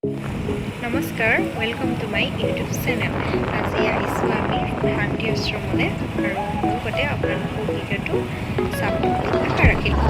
নমস্কাৰ, welcome to my YouTube channel. আজি আহিছোঁ আমি শান্তি আশ্ৰমলৈ আৰু মোৰ লগতে আপোনালোকৰ ভিডিঅ'টো চাব বুলি আশা ৰাখিলোঁ।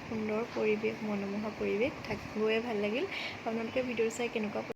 সুন্দৰ পৰিৱেশ, মনোমোহা পৰিৱেশ, গৈয়ে ভাল লাগিল। আপোনালোকে ভিডিঅ' চাই কেনেকুৱা